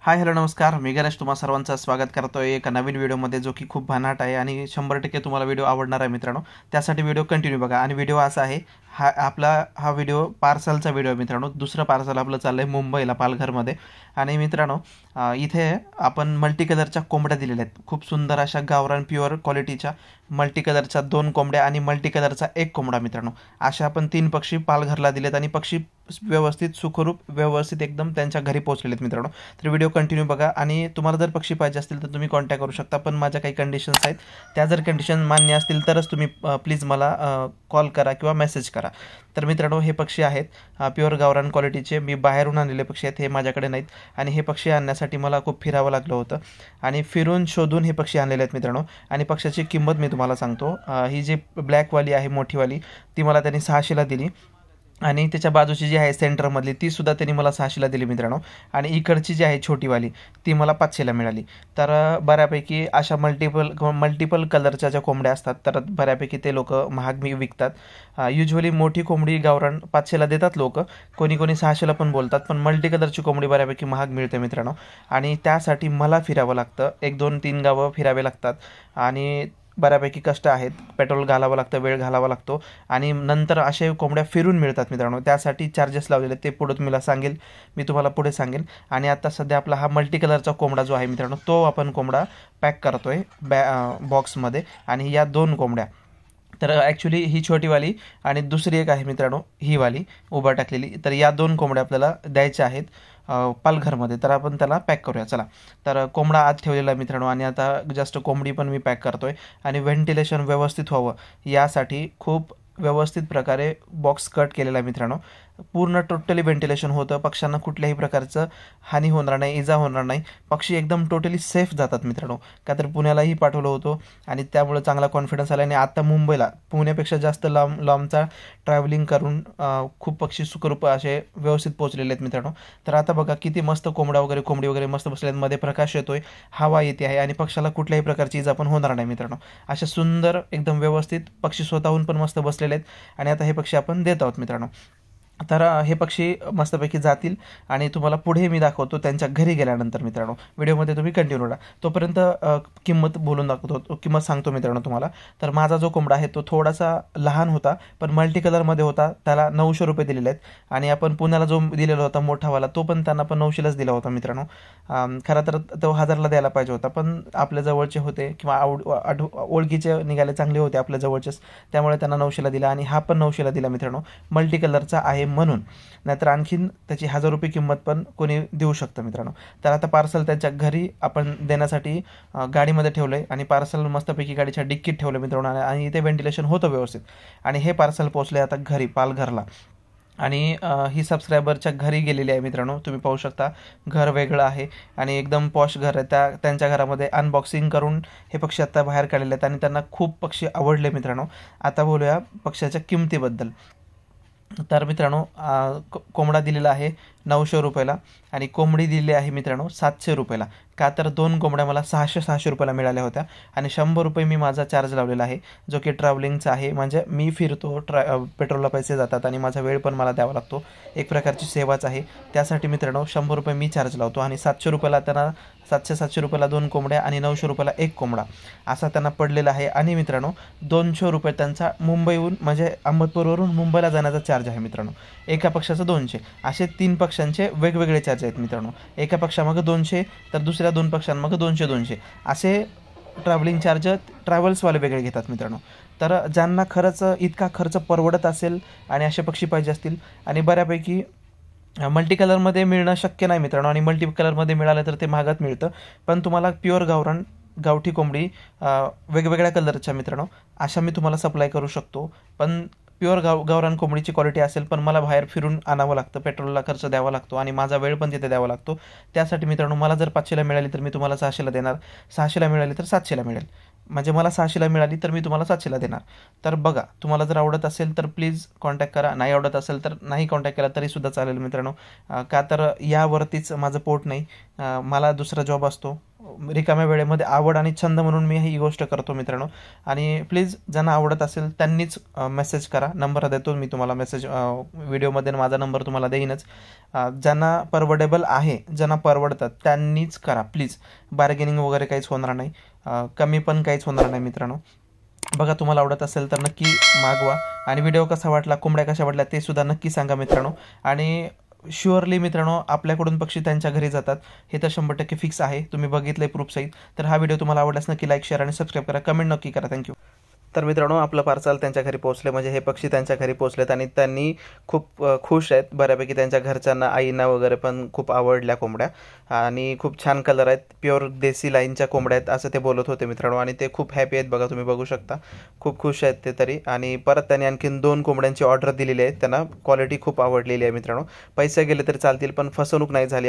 Hi hello नमस्कार, मी गणेश तुम्हा सर्वांचं स्वागत करतोय एका नवीन व्हिडिओमध्ये, जो की खूप भन्नाट आहे आणि 100% तुम्हाला व्हिडिओ आवडणार आहे मित्रांनो. त्यासाठी व्हिडिओ कंटिन्यू बघा. आणि व्हिडिओ असा आहे, हा व्हिडिओ पार्सलचा व्हिडिओ आहे मित्रांनो. दुसरं पार्सल आपलं चाललं आहे मुंबईला, पालघरमध्ये. आणि मित्रांनो, इथे आपण मल्टी कलरच्या कोंबड्या दिलेल्या आहेत. खूप सुंदर अशा गावरान प्युअर क्वालिटीच्या मल्टी कलरच्या 2 कोंबड्या आणि मल्टी कलरचा 1 कोंबडा मित्रांनो. अशा आपण 3 पक्षी पालघरला दिलेत आणि पक्षी व्यवस्थित सुखरूप व्यवस्थित एकदम त्यांच्या घरी पोहोचलेले मित्रांनो. तर व्हिडिओ कंटिन्यू बघा. आणि तुम्हाला जर पक्षी पाहिजे असतील तर तुम्ही कॉन्टॅक्ट करू शकता, पण माझ्या काही कंडिशन्स आहेत. त्या जर कंडिशन मान्य असतील तरच तुम्ही प्लीज मला कॉल करा किंवा मेसेज करा. तर मित्रांनो, हे पक्षी आहेत प्युअर गावरान क्वालिटीचे. मी बाहेरून आणलेले पक्षी आहेत, हे माझ्याकडे नाहीत. आणि हे पक्षी आणण्यासाठी मला खूप फिरावं लागलं होतं आणि फिरून शोधून हे पक्षी आणलेले आहेत मित्रांनो. आणि पक्षाची किंमत मी तुम्हाला सांगतो. ही जी ब्लॅकवाली आहे मोठीवाली, ती मला त्यांनी 600ला दिली. आणि त्याच्या बाजूची जी आहे सेंटरमधली, ती सुद्धा त्यांनी मला 600ला दिली मित्रांनो. आणि इकडची जी आहे छोटीवाली, ती मला 500ला मिळाली. तर बऱ्यापैकी अशा मल्टिपल कलरच्या ज्या कोंबड्या असतात, तर बऱ्यापैकी ते लोक महाग विकतात. युजली मोठी कोंबडी गावरान 500ला देतात लोक, कोणी कोणी 600ला पण बोलतात. पण मल्टी कलरची कोंबडी बऱ्यापैकी महाग मिळते मित्रांनो. आणि त्यासाठी मला फिरावं लागतं, 1-2-3 गावं फिरावे लागतात. आणि बऱ्यापैकी कष्ट आहेत, पेट्रोल घालावं लागतं, वेळ घालावा लागतो. आणि नंतर असे कोंबड्या फिरून मिळतात मित्रांनो. त्यासाठी चार्जेस लावलेले, ते पुढे मी तुम्हाला पुढे सांगेल. आणि आता सध्या आपला हा मल्टी कलरचा कोंबडा जो आहे मित्रांनो, तो आपण कोंबडा पॅक करतोय बॉक्समध्ये. आणि या 2 कोंबड्या, तर ॲक्च्युली ही छोटीवाली आणि दुसरी एक आहे मित्रांनो, ही वाली उभा टाकलेली. तर या 2 कोंबड्या आपल्याला द्यायच्या आहेत पालघरमध्ये. तर आपण त्याला पॅक करूया चला. तर कोंबडा आत ठेवलेला आहे मित्रांनो. आणि आता जस्ट कोंबडी पण मी पॅक करतोय. आणि व्हेंटिलेशन व्यवस्थित व्हावं यासाठी खूप व्यवस्थित प्रकारे बॉक्स कट केलेला आहे मित्रांनो. पूर्ण टोटली व्हेंटिलेशन होतं, पक्ष्यांना कुठल्याही प्रकारचं हानी होणार नाही, इजा होणार नाही. पक्षी एकदम टोटली सेफ जातात मित्रांनो. का तर पुण्यालाही पाठवलं होतं आणि त्यामुळे चांगला कॉन्फिडन्स आला. आणि आता मुंबईला पुण्यापेक्षा जास्त लांबचा ट्रॅव्हलिंग करून खूप पक्षी सुखरूप असे व्यवस्थित पोहोचलेले आहेत मित्रांनो. तर आता बघा किती मस्त कोंबडी वगैरे मस्त बसल्यात, मध्ये प्रकाश येतोय, हवा येते आहे आणि पक्षाला कुठल्याही प्रकारची इजा पण होणार नाही मित्रांनो. अशा सुंदर एकदम व्यवस्थित पक्षी स्वतःहून पण मस्त बसलेले आहेत. आणि आता हे पक्षी आपण देत आहोत मित्रांनो. तर हे पक्षी मस्तपैकी जातील आणि तुम्हाला पुढे मी दाखवतो त्यांच्या घरी गेल्यानंतर मित्रांनो. व्हिडिओमध्ये तुम्ही कंटिन्यू राहा. तोपर्यंत किंमत बोलून दाखवतो, किंमत सांगतो मित्रांनो तुम्हाला. तर माझा जो कोंबडा आहे तो थोडासा लहान होता, पण मल्टी कलरमध्ये होता. त्याला 900 रुपये दिलेले आहेत. आणि आपण पुण्याला जो दिलेला होता मोठावाला, तो पण त्यांना पण 900लाच दिला होता मित्रांनो. खरं तर तो 1000ला द्यायला पाहिजे होता, पण आपल्या जवळचे होते किंवा ओळखीचे निघाले, चांगले होते आपल्या जवळचेच, त्यामुळे त्यांना 900ला दिला. आणि हा पण 900ला दिला मित्रांनो, मल्टी कलरचा आहे म्हणून. नाहीतर आणखीन त्याची 1000 रुपये किंमत पण कोणी देऊ शकतं मित्रांनो. तर आता पार्सल त्यांच्या घरी आपण देण्यासाठी गाडीमध्ये ठेवलं आहे. आणि पार्सल मस्तपैकी गाडीच्या डिक्कीत ठेवलं मित्रांनो. आणि इथे व्हेंटिलेशन होतं व्यवस्थित. आणि हे पार्सल पोचले आता घरी, पालघरला. आणि ही सबस्क्रायबरच्या घरी गेलेली आहे मित्रांनो. तुम्ही पाहू शकता, घर वेगळं आहे आणि एकदम पॉश घर आहे. त्यांच्या घरामध्ये अनबॉक्सिंग करून हे पक्षी आत्ता बाहेर काढलेले आहेत आणि त्यांना खूप पक्षी आवडले मित्रांनो. आता बोलूया पक्ष्याच्या किमतीबद्दल. तर मित्रांनो, कोंबडा दिलेला आहे 900 रुपयाला आणि कोंबडी दिलेली आहे मित्रांनो 700 रुपयाला. का तर 2 कोंबड्या मला 600 रुपयाला मिळाल्या होत्या. आणि 100 रुपये मी माझा चार्ज लावलेला आहे, जो की ट्रॅव्हलिंगचा आहे. म्हणजे मी फिरतो, पेट्रोलला पैसे जातात आणि माझा वेळ पण मला द्यावा लागतो, एक प्रकारची सेवाच आहे. त्यासाठी मित्रांनो 100 रुपये मी चार्ज लावतो. आणि 700 रुपयाला त्यांना 700 रुपयाला 2 कोंबड्या आणि 900 रुपयाला 1 कोंबडा असा त्यांना पडलेला आहे. आणि मित्रांनो 200 रुपये त्यांचा मुंबईहून, म्हणजे अहमदपूरवरून मुंबईला जाण्याचा चार्ज आहे मित्रांनो. एका पक्षाचा 200, असे 3 पक्षांचे वेगवेगळे चार्ज आहेत मित्रांनो. एका पक्षामागं 200, तर दुसऱ्या 2 पक्षांमागं 200 असे ट्रॅव्हलिंग चार्ज ट्रॅव्हल्सवाले वेगळे घेतात मित्रांनो. तर ज्यांना खरंच इतका खर्च परवडत असेल आणि असे पक्षी पाहिजे असतील, आणि बऱ्यापैकी मल्टी कलरमध्ये मिळणं शक्य नाही मित्रांनो, आणि मल्टी कलरमध्ये मिळालं तर ते महागात मिळतं. पण तुम्हाला प्युअर गावरान गावठी कोंबडी वेगवेगळ्या कलरच्या मित्रांनो अशा मी तुम्हाला सप्लाय करू शकतो. पण प्युअर गावरान कोंबडीची क्वालिटी असेल, पण मला बाहेर फिरून आणावं लागतं, पेट्रोलला खर्च द्यावा लागतो आणि माझा वेळ पण तिथे द्यावा लागतो. त्यासाठी मित्रांनो मला जर 500ला मिळाली तर मी तुम्हाला 600ला देणार, 600ला मिळाली तर 700ला मिळेल. म्हणजे मला 600ला मिळाली तर मी तुम्हाला 700ला देणार. तर बघा, तुम्हाला जर आवडत असेल तर प्लीज कॉन्टॅक्ट करा, नाही आवडत असेल तर नाही कॉन्टॅक्ट केला तरीसुद्धा चालेल मित्रांनो. का तर यावरतीच माझं पोट नाही, मला दुसरा जॉब असतो. रिकाम्या वेळेमध्ये आवड आणि छंद म्हणून मी ही गोष्ट करतो मित्रांनो. आणि प्लीज ज्यांना आवडत असेल त्यांनीच मेसेज करा. नंबर देतो मी तुम्हाला, मेसेज व्हिडिओमध्ये माझा नंबर तुम्हाला देईनच. ज्यांना परवडेबल आहे, ज्यांना परवडतात त्यांनीच करा प्लीज. बार्गेनिंग वगैरे काहीच होणार नाही, कमी पण काहीच होणार नाही मित्रांनो. बघा, तुम्हाला आवडत असेल तर नक्की मागवा. आणि व्हिडिओ कसा वाटला, कोंबड्या कशा वाटल्या ते सुद्धा नक्की सांगा मित्रांनो. आणि शुअरली मित्रांनो, आपल्याकडून पक्षी त्यांच्या घरी जातात हे तर 100% फिक्स आहे. तुम्ही बघितलंय प्रूफसहित. तर हा व्हिडिओ तुम्हाला आवडल्यास नक्की लाईक, शेअर आणि सबस्क्राईब करा, कमेंट नक्की करा. थँक्यू. तर मित्रांनो, आपलं पार्सल त्यांच्या घरी पोहोचले, म्हणजे हे पक्षी त्यांच्या घरी पोहोचलेत आणि त्यांनी खूप खुश आहेत बऱ्यापैकी. त्यांच्या घरच्यांना, आईंना वगैरे पण खूप आवडल्या कोंबड्या आणि खूप छान कलर आहेत, प्युअर देसी लाईनच्या कोंबड्या आहेत असं ते बोलत होते मित्रांनो. आणि ते खूप हॅपी आहेत, बघा तुम्ही बघू शकता, खूप खुश आहेत ते तरी. आणि परत त्यांनी आणखीन 2 कोंबड्यांची ऑर्डर दिलेली आहे. त्यांना क्वालिटी खूप आवडलेली आहे मित्रांनो. पैसे गेले तरी चालतील पण फसवणूक नाही झाली.